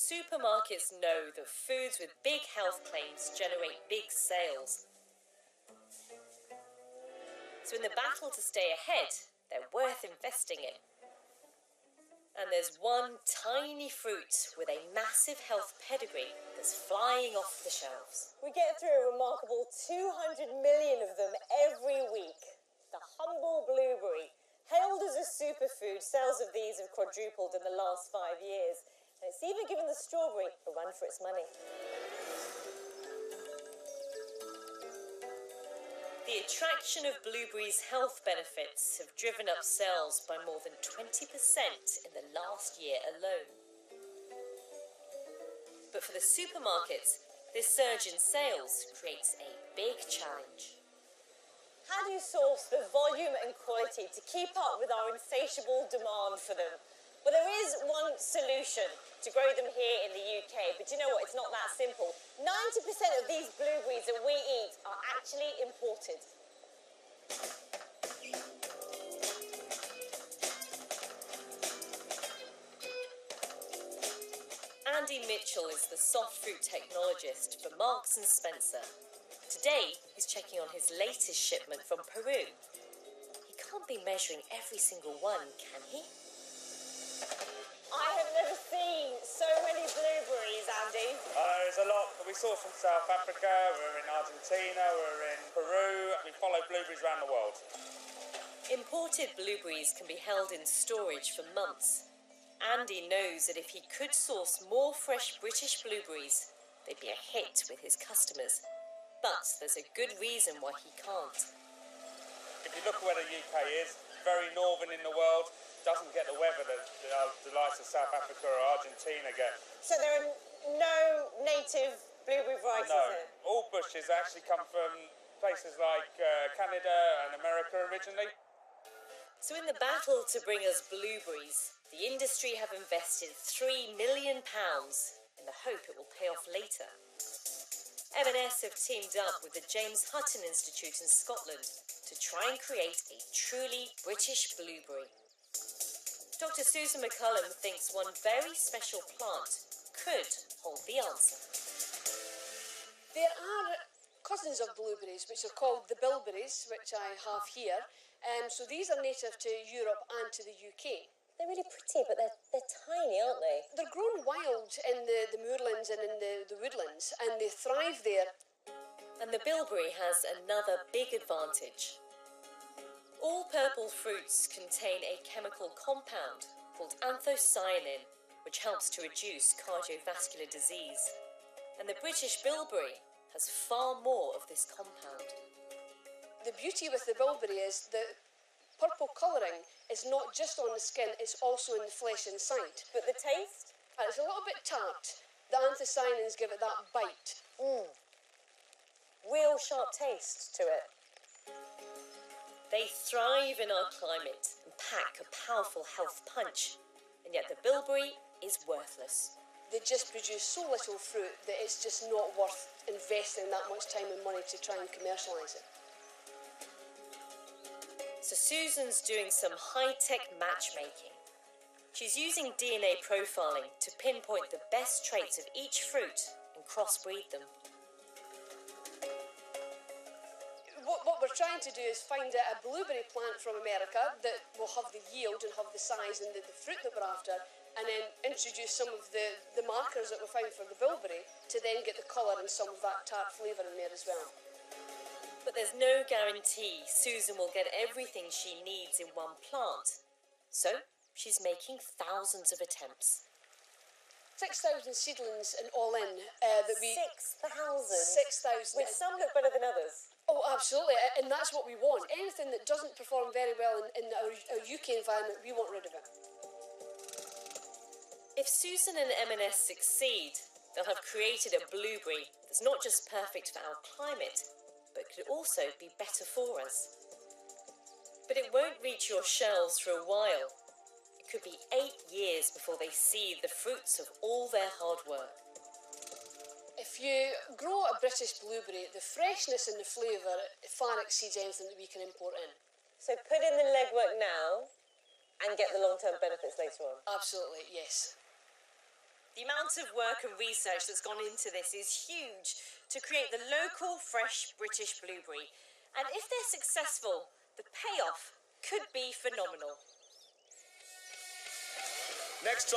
Supermarkets know that foods with big health claims generate big sales. So in the battle to stay ahead, they're worth investing in. And there's one tiny fruit with a massive health pedigree that's flying off the shelves. We get through a remarkable 200 million of them every week. The humble blueberry. Hailed as a superfood, sales of these have quadrupled in the last 5 years. And it's even given the strawberry a run for its money. The attraction of blueberries' health benefits have driven up sales by more than 20% in the last year alone. But for the supermarkets, this surge in sales creates a big challenge. How do you source the volume and quality to keep up with our insatiable demand for them? Well, there is one solution to grow them here in the UK, but you know what? It's not that simple. 90% of these blueberries that we eat are actually imported. Andy Mitchell is the soft fruit technologist for Marks and Spencer. Today, he's checking on his latest shipment from Peru. He can't be measuring every single one, can he? I have never seen so many blueberries, Andy. There's a lot that we source from South Africa, we're in Argentina, we're in Peru. We follow blueberries around the world. Imported blueberries can be held in storage for months. Andy knows that if he could source more fresh British blueberries, they'd be a hit with his customers. But there's a good reason why he can't. If you look at where the UK is, very northern in the world, doesn't get the weather that the likes of South Africa or Argentina get. So there are no native blueberry varieties here? No, all bushes actually come from places like Canada and America originally. So in the battle to bring us blueberries, the industry have invested £3 million in the hope it will pay off later. M&S have teamed up with the James Hutton Institute in Scotland to try and create a truly British blueberry. Dr. Susan McCullum thinks one very special plant could hold the answer. There are cousins of blueberries which are called the bilberries, which I have here. So these are native to Europe and to the UK. They're really pretty, but they're tiny, aren't they? They're grown wild in the moorlands and in the woodlands, and they thrive there. And the bilberry has another big advantage. All purple fruits contain a chemical compound called anthocyanin, which helps to reduce cardiovascular disease. And the British bilberry has far more of this compound. The beauty with the bilberry is that purple colouring is not just on the skin, it's also in the flesh inside. But the taste? It's a little bit tart. The anthocyanins give it that bite. Real sharp taste to it. They thrive in our climate and pack a powerful health punch, and yet the bilberry is worthless. They just produce so little fruit that it's just not worth investing that much time and money to try and commercialise it. So Susan's doing some high-tech matchmaking. She's using DNA profiling to pinpoint the best traits of each fruit and crossbreed them. What we're trying to do is find a blueberry plant from America that will have the yield and have the size and the fruit that we're after, and then introduce some of the markers that we found for the bilberry to then get the colour and some of that tart flavour in there as well. But there's no guarantee Susan will get everything she needs in one plant. So she's making thousands of attempts. 6,000 seedlings and all in. That we 6,000? 6,000. Which some look better than others. Oh, absolutely, and that's what we want. Anything that doesn't perform very well in our UK environment, we want rid of it. If Susan and M&S succeed, they'll have created a blueberry that's not just perfect for our climate, but could also be better for us. But it won't reach your shelves for a while. It could be 8 years before they see the fruits of all their hard work. If you grow a British blueberry, the freshness and the flavour far exceeds anything that we can import in. So put in the legwork now and get the long-term benefits later on. Absolutely, yes. The amount of work and research that's gone into this is huge to create the local, fresh British blueberry. And if they're successful, the payoff could be phenomenal. Next time.